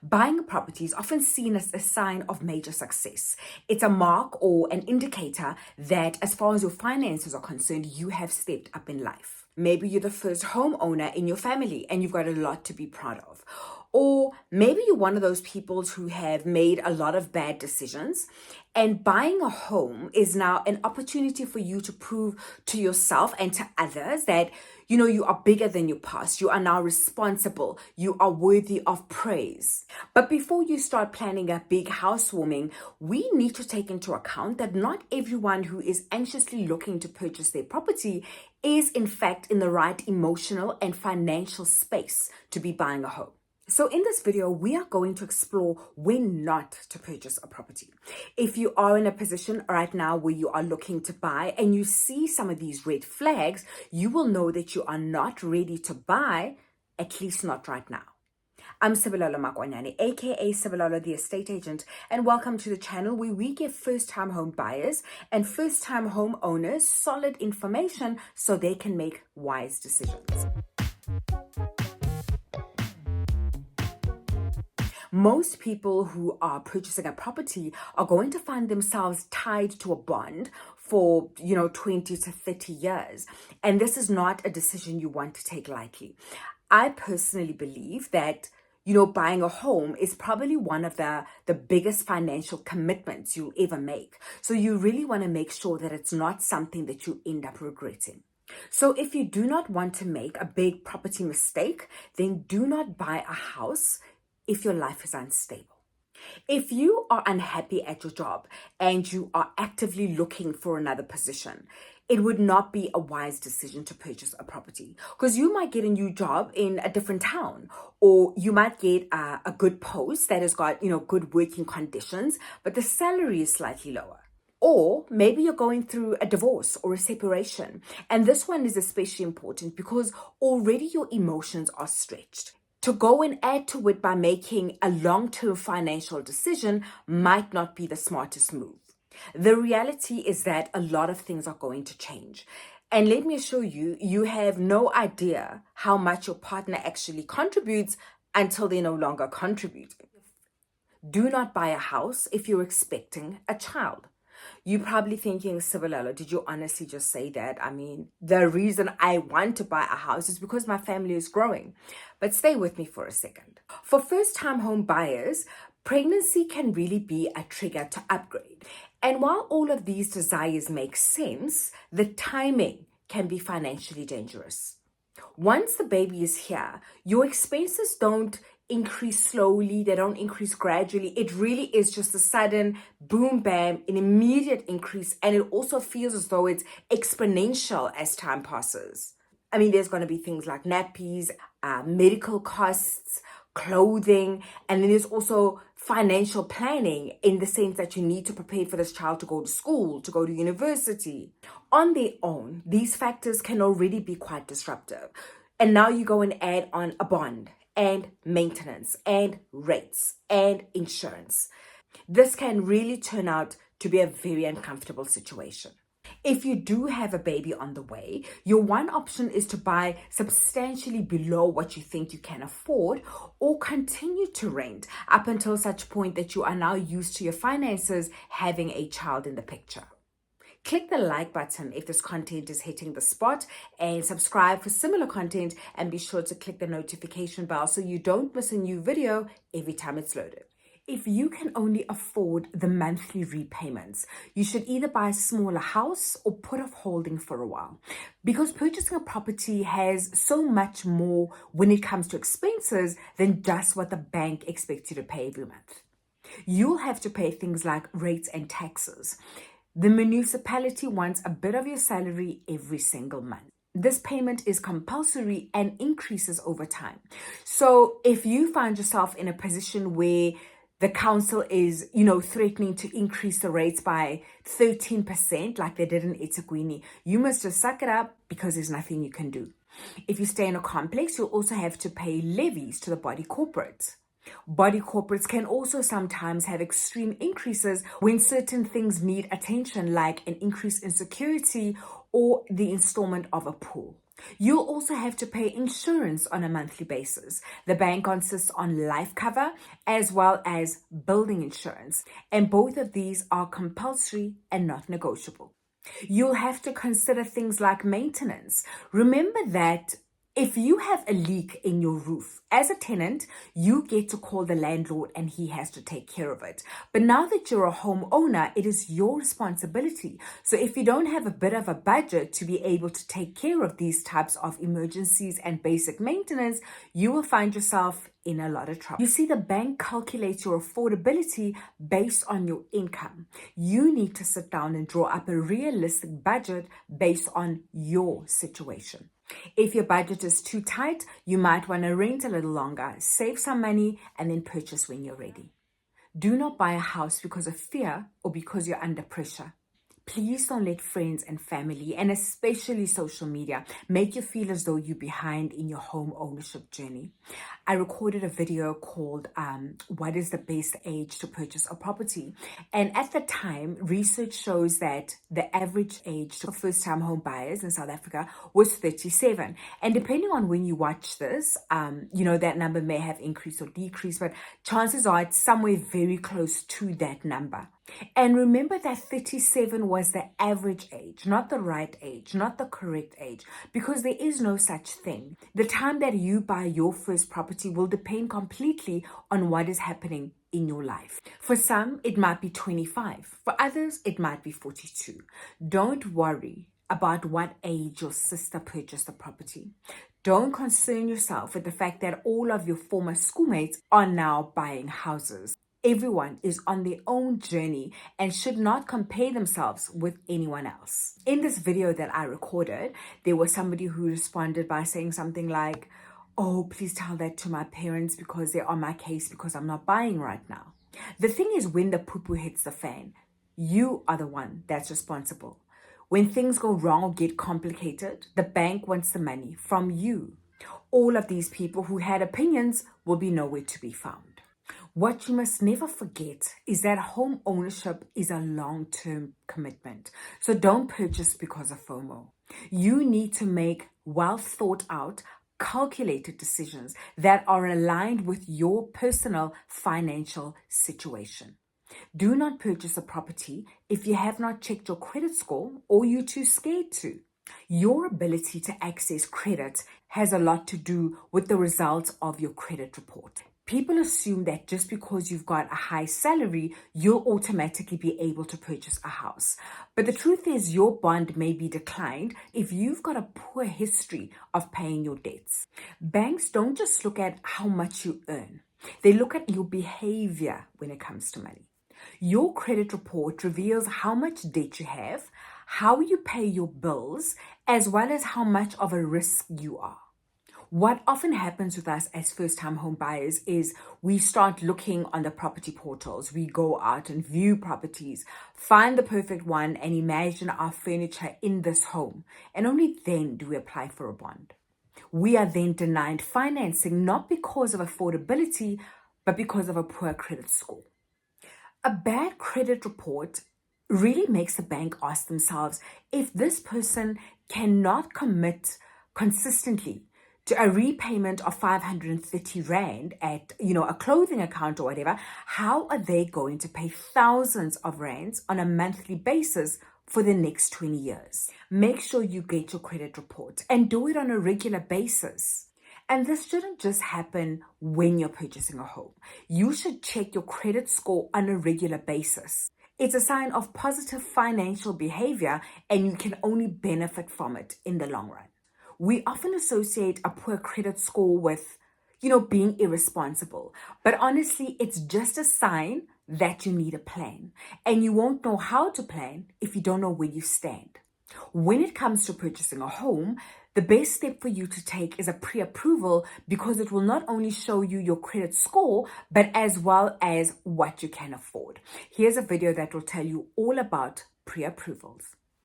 Buying a property is often seen as a sign of major success. It's a mark or an indicator that, as far as your finances are concerned, you have stepped up in life. Maybe you're the first homeowner in your family and you've got a lot to be proud of. Or maybe you're one of those people who have made a lot of bad decisions, and buying a home is now an opportunity for you to prove to yourself and to others that, you are bigger than your past. You are now responsible. You are worthy of praise. But before you start planning a big housewarming, we need to take into account that not everyone who is anxiously looking to purchase their property is in fact in the right emotional and financial space to be buying a home. So in this video, we are going to explore when not to purchase a property. If you are in a position right now where you are looking to buy and you see some of these red flags, you will know that you are not ready to buy, at least not right now. I'm Sibilolo Makwanyane, aka Sibilolo the Estate Agent, and welcome to the channel where we give first-time home buyers and first-time home owners solid information so they can make wise decisions. Most people who are purchasing a property are going to find themselves tied to a bond for, 20 to 30 years. And this is not a decision you want to take lightly. I personally believe that, buying a home is probably one of the biggest financial commitments you'll ever make. So you really want to make sure that it's not something that you end up regretting. So if you do not want to make a big property mistake, then do not buy a house if your life is unstable. If you are unhappy at your job and you are actively looking for another position, it would not be a wise decision to purchase a property, because you might get a new job in a different town, or you might get a good post that has got, good working conditions, but the salary is slightly lower. Or maybe you're going through a divorce or a separation. And this one is especially important because already your emotions are stretched. To go and add to it by making a long-term financial decision might not be the smartest move. The reality is that a lot of things are going to change. And let me assure you, you have no idea how much your partner actually contributes until they're no longer contributing. Do not buy a house if you're expecting a child. You're probably thinking, Sibilolo, did you honestly just say that? I mean, the reason I want to buy a house is because my family is growing. But stay with me for a second. For first-time home buyers, pregnancy can really be a trigger to upgrade. And while all of these desires make sense, the timing can be financially dangerous. Once the baby is here, your expenses don't increase slowly, they don't increase gradually. It really is just a sudden boom, bam, an immediate increase, and it also feels as though it's exponential as time passes. I mean, there's going to be things like nappies, medical costs, clothing, and then there's also financial planning in the sense that you need to prepare for this child to go to school, to go to university. On their own, these factors can already be quite disruptive. And now you go and add on a bond and maintenance and rates and insurance. This can really turn out to be a very uncomfortable situation. If you do have a baby on the way, your one option is to buy substantially below what you think you can afford, or continue to rent up until such point that you are now used to your finances having a child in the picture. Click the like button if this content is hitting the spot, and subscribe for similar content, and be sure to click the notification bell so you don't miss a new video every time it's loaded. If you can only afford the monthly repayments, you should either buy a smaller house or put off holding for a while, because purchasing a property has so much more when it comes to expenses than just what the bank expects you to pay every month. You'll have to pay things like rates and taxes. The municipality wants a bit of your salary every single month. This payment is compulsory and increases over time. So if you find yourself in a position where the council is, threatening to increase the rates by 13%, like they did in eThekwini, you must just suck it up, because there's nothing you can do. If you stay in a complex, you'll also have to pay levies to the body corporate. Body corporates can also sometimes have extreme increases when certain things need attention, like an increase in security or the installment of a pool. You'll also have to pay insurance on a monthly basis. The bank consists on life cover as well as building insurance, and both of these are compulsory and not negotiable. You'll have to consider things like maintenance. Remember that if you have a leak in your roof, as a tenant, you get to call the landlord and he has to take care of it. But now that you're a homeowner, it is your responsibility. So if you don't have a bit of a budget to be able to take care of these types of emergencies and basic maintenance, you will find yourself in a lot of trouble. You see, the bank calculates your affordability based on your income. You need to sit down and draw up a realistic budget based on your situation. If your budget is too tight, you might want to rent a little longer, save some money, and then purchase when you're ready. Do not buy a house because of fear or because you're under pressure. Please don't let friends and family, and especially social media, make you feel as though you're behind in your home ownership journey. I recorded a video called What is the Best Age to Purchase a Property? And at the time, research shows that the average age for first-time home buyers in South Africa was 37. And depending on when you watch this, that number may have increased or decreased, but chances are it's somewhere very close to that number. And remember that 37 was the average age, not the right age, not the correct age, because there is no such thing. The time that you buy your first property will depend completely on what is happening in your life. For some, it might be 25. For others, it might be 42. Don't worry about what age your sister purchased the property. Don't concern yourself with the fact that all of your former schoolmates are now buying houses. Everyone is on their own journey and should not compare themselves with anyone else. In this video that I recorded, there was somebody who responded by saying something like, "Oh, please tell that to my parents because they're on my case because I'm not buying right now." The thing is, when the poo-poo hits the fan, you are the one that's responsible. When things go wrong or get complicated, the bank wants the money from you. All of these people who had opinions will be nowhere to be found. What you must never forget is that home ownership is a long-term commitment. So don't purchase because of FOMO. You need to make well thought out, calculated decisions that are aligned with your personal financial situation. Do not purchase a property if you have not checked your credit score or you're too scared to. Your ability to access credit has a lot to do with the results of your credit report. People assume that just because you've got a high salary, you'll automatically be able to purchase a house. But the truth is, your bond may be declined if you've got a poor history of paying your debts. Banks don't just look at how much you earn. They look at your behavior when it comes to money. Your credit report reveals how much debt you have, how you pay your bills, as well as how much of a risk you are. What often happens with us as first-time home buyers is we start looking on the property portals. We go out and view properties, find the perfect one, and imagine our furniture in this home. And only then do we apply for a bond. We are then denied financing, not because of affordability, but because of a poor credit score. A bad credit report really makes the bank ask themselves if this person cannot commit consistently to a repayment of 530 Rand at, a clothing account or whatever, how are they going to pay thousands of Rands on a monthly basis for the next 20 years? Make sure you get your credit report and do it on a regular basis. And this shouldn't just happen when you're purchasing a home. You should check your credit score on a regular basis. It's a sign of positive financial behavior, and you can only benefit from it in the long run. We often associate a poor credit score with, being irresponsible. But honestly, it's just a sign that you need a plan. And you won't know how to plan if you don't know where you stand. When it comes to purchasing a home, the best step for you to take is a pre-approval, because it will not only show you your credit score, but as well as what you can afford. Here's a video that will tell you all about pre-approvals.